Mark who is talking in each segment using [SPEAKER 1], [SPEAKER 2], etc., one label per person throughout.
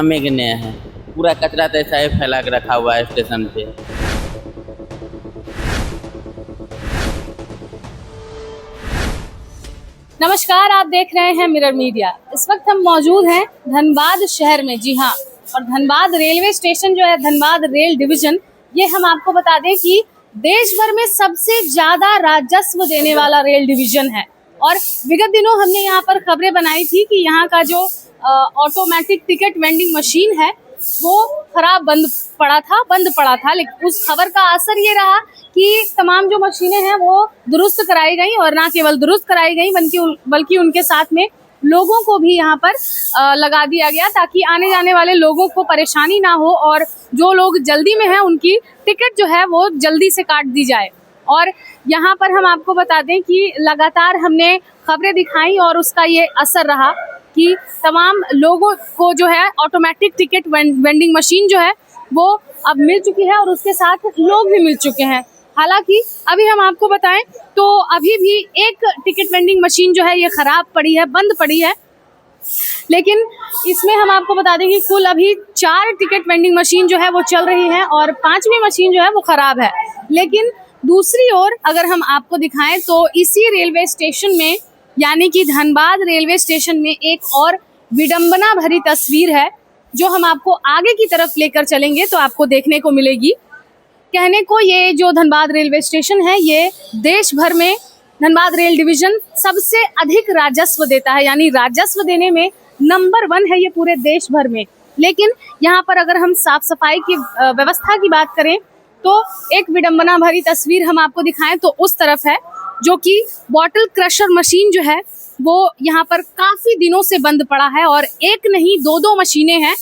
[SPEAKER 1] हमें के नया है, पूरा कचरा तो ऐसा ही फैला के रखा हुआ है स्टेशन पे।
[SPEAKER 2] नमस्कार, आप देख रहे हैं मिरर मीडिया। इस वक्त हम मौजूद हैं धनबाद शहर में। जी हाँ, और धनबाद रेलवे स्टेशन जो है, धनबाद रेल डिवीजन, ये हम आपको बता दें कि देश भर में सबसे ज्यादा राजस्व देने वाला रेल डिवीजन है। और विगत दिनों हमने यहाँ पर खबरें बनाई थी कि यहाँ का जो ऑटोमेटिक टिकट वेंडिंग मशीन है वो खराब बंद पड़ा था। लेकिन उस खबर का असर ये रहा कि तमाम जो मशीनें हैं वो दुरुस्त कराई गई, और ना केवल दुरुस्त कराई गई बल्कि उनके साथ में लोगों को भी यहाँ पर लगा दिया गया, ताकि आने जाने वाले लोगों को परेशानी ना हो और जो लोग जल्दी में हैं उनकी टिकट जो है वो जल्दी से काट दी जाए। और यहाँ पर हम आपको बता दें कि लगातार हमने खबरें दिखाई और उसका ये असर रहा कि तमाम लोगों को जो है ऑटोमेटिक टिकट वेंडिंग मशीन जो है वो अब मिल चुकी है, और उसके साथ लोग भी मिल चुके हैं। हालांकि अभी हम आपको बताएं तो अभी भी एक टिकट वेंडिंग मशीन जो है ये खराब पड़ी है, बंद पड़ी है। लेकिन इसमें हम आपको बता दें कि कुल अभी 4 टिकट वेंडिंग मशीन जो है वो चल रही है और 5वीं मशीन जो है वो खराब है। लेकिन दूसरी ओर अगर हम आपको दिखाएं तो इसी रेलवे स्टेशन में, यानी कि धनबाद रेलवे स्टेशन में, एक और विडंबना भरी तस्वीर है जो हम आपको आगे की तरफ लेकर चलेंगे तो आपको देखने को मिलेगी। कहने को ये जो धनबाद रेलवे स्टेशन है ये देश भर में धनबाद रेल डिवीजन सबसे अधिक राजस्व देता है, यानी राजस्व देने में नंबर 1 है ये पूरे देश भर में। लेकिन यहाँ पर अगर हम साफ सफाई की व्यवस्था की बात करें तो एक विडंबना भरी तस्वीर हम आपको दिखाएं तो उस तरफ है, जो कि बॉटल क्रशर मशीन जो है वो यहाँ पर काफी दिनों से बंद पड़ा है, और एक नहीं 2 मशीनें हैं।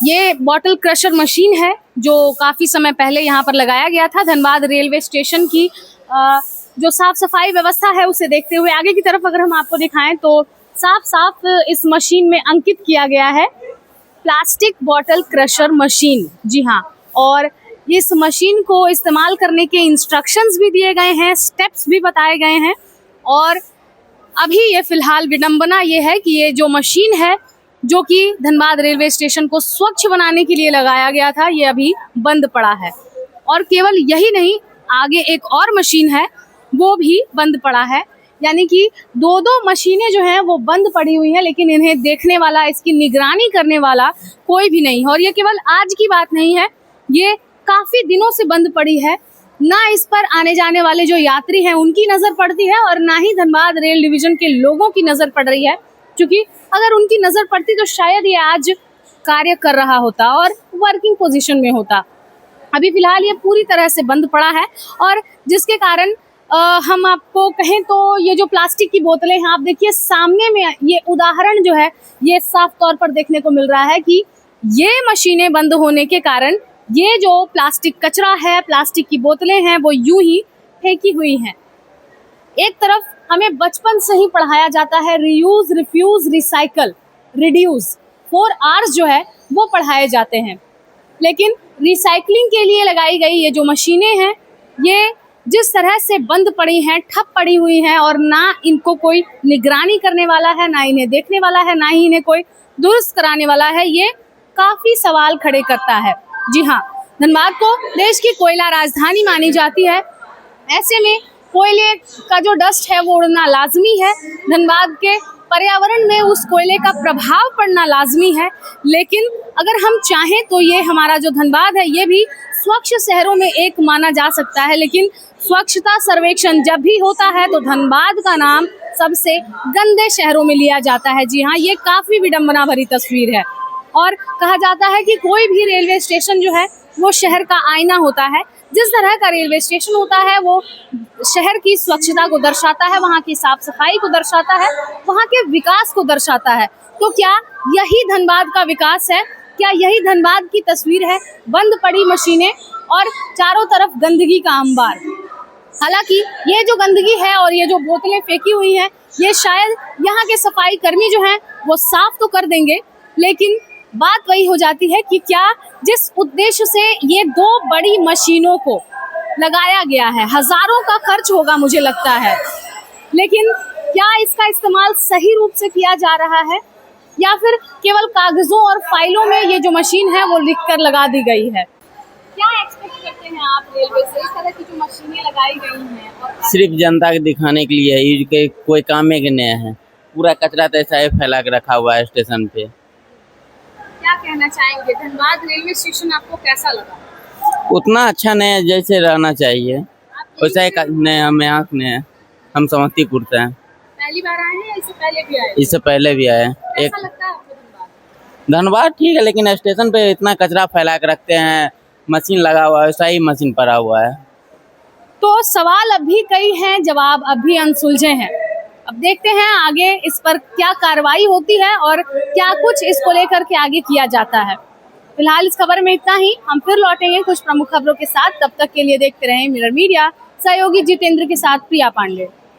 [SPEAKER 2] ये बॉटल क्रशर मशीन है जो काफी समय पहले यहाँ पर लगाया गया था। धनबाद रेलवे स्टेशन की जो साफ सफाई व्यवस्था है उसे देखते हुए आगे की तरफ अगर हम आपको दिखाएं तो साफ इस मशीन में अंकित किया गया है प्लास्टिक बॉटल क्रशर मशीन। जी हाँ, और इस मशीन को इस्तेमाल करने के इंस्ट्रक्शंस भी दिए गए हैं, स्टेप्स भी बताए गए हैं। और अभी ये फिलहाल विडंबना ये है कि ये जो मशीन है जो कि धनबाद रेलवे स्टेशन को स्वच्छ बनाने के लिए लगाया गया था, ये अभी बंद पड़ा है। और केवल यही नहीं, आगे एक और मशीन है वो भी बंद पड़ा है, यानी कि 2 मशीनें जो हैं वो बंद पड़ी हुई हैं, लेकिन इन्हें देखने वाला, इसकी निगरानी करने वाला कोई भी नहीं। और ये केवल आज की बात नहीं है, ये काफी दिनों से बंद पड़ी है। ना इस पर आने जाने वाले जो यात्री हैं उनकी नजर पड़ती है, और ना ही धनबाद रेल डिवीजन के लोगों की नजर पड़ रही है, क्योंकि अगर उनकी नजर पड़ती तो शायद ये आज कार्य कर रहा होता और वर्किंग पोजीशन में होता। अभी फिलहाल ये पूरी तरह से बंद पड़ा है, और जिसके कारण हम आपको कहें तो ये जो प्लास्टिक की बोतलें हैं, आप देखिए सामने में ये उदाहरण जो है ये साफ तौर पर देखने को मिल रहा है कि ये मशीनें बंद होने के कारण ये जो प्लास्टिक कचरा है, प्लास्टिक की बोतलें हैं, वो यूं ही फेंकी हुई हैं। एक तरफ हमें बचपन से ही पढ़ाया जाता है reuse, refuse, recycle, reduce, 4 R's जो है वो पढ़ाए जाते हैं। लेकिन रिसाइकलिंग के लिए लगाई गई ये जो मशीनें हैं ये जिस तरह से बंद पड़ी हैं, ठप पड़ी हुई हैं, और ना इनको कोई निगरानी करने वाला है, ना इन्हें देखने वाला है, ना ही इन्हें कोई दुरुस्त कराने वाला है, ये काफी सवाल खड़े करता है। जी हाँ, धनबाद को देश की कोयला राजधानी मानी जाती है। ऐसे में कोयले का जो डस्ट है वो उड़ना लाजमी है, धनबाद के पर्यावरण में उस कोयले का प्रभाव पड़ना लाजमी है। लेकिन अगर हम चाहें तो ये हमारा जो धनबाद है ये भी स्वच्छ शहरों में एक माना जा सकता है। लेकिन स्वच्छता सर्वेक्षण जब भी होता है तो धनबाद का नाम सबसे गंदे शहरों में लिया जाता है। जी हाँ, ये काफ़ी विडंबना भरी तस्वीर है। और कहा जाता है कि कोई भी रेलवे स्टेशन जो है वो शहर का आईना होता है। जिस तरह का रेलवे स्टेशन होता है वो शहर की स्वच्छता को दर्शाता है, वहाँ की साफ सफाई को दर्शाता है, वहाँ के विकास को दर्शाता है। तो क्या यही धनबाद का विकास है? क्या यही धनबाद की तस्वीर है? बंद पड़ी मशीनें और चारों तरफ गंदगी का अंबार। हालांकि ये जो गंदगी है और ये जो बोतलें फेंकी हुई हैं, ये शायद यहाँ के सफाई कर्मी जो हैं वो साफ तो कर देंगे, लेकिन बात वही हो जाती है कि क्या जिस उद्देश्य से ये 2 बड़ी मशीनों को लगाया गया है, हजारों का खर्च होगा मुझे लगता है, लेकिन क्या इसका इस्तेमाल सही रूप से किया जा रहा है? या फिर केवल कागजों और फाइलों में ये जो मशीन है वो लिख कर लगा दी गई है? क्या एक्सपेक्ट करते हैं आप रेलवे से, इस तरह की जो मशीनें लगाई गई हैं? और
[SPEAKER 1] सिर्फ जनता के दिखाने के लिए है, के कोई काम में के नहीं है। पूरा कचरा तो ऐसा ही फैला के रखा हुआ है स्टेशन पे।
[SPEAKER 2] क्या कहना चाहेंगे, धनबाद रेलवे स्टेशन आपको कैसा लगा?
[SPEAKER 1] उतना अच्छा नहीं है जैसे रहना चाहिए,
[SPEAKER 2] आप
[SPEAKER 1] वैसा ही नहीं। हम यहाँ के नहीं है, हम समस्तीपुर से हैं।
[SPEAKER 2] पहली बार आए हैं या इससे पहले भी आए?
[SPEAKER 1] इससे पहले भी आए हैं।
[SPEAKER 2] कैसा लगता है आपको धनबाद?
[SPEAKER 1] धनबाद ठीक है, लेकिन स्टेशन पे इतना कचरा फैला के रखते हैं। मशीन लगा हुआ है, वैसा ही मशीन पड़ा हुआ है।
[SPEAKER 2] तो सवाल अभी कई हैं, जवाब अभी अनसुलझे हैं। अब देखते हैं आगे इस पर क्या कार्रवाई होती है और क्या कुछ इसको लेकर के आगे किया जाता है। फिलहाल इस खबर में इतना ही। हम फिर लौटेंगे कुछ प्रमुख खबरों के साथ। तब तक के लिए देखते रहें मिरर मीडिया। सहयोगी जितेंद्र के साथ प्रिया पांडे।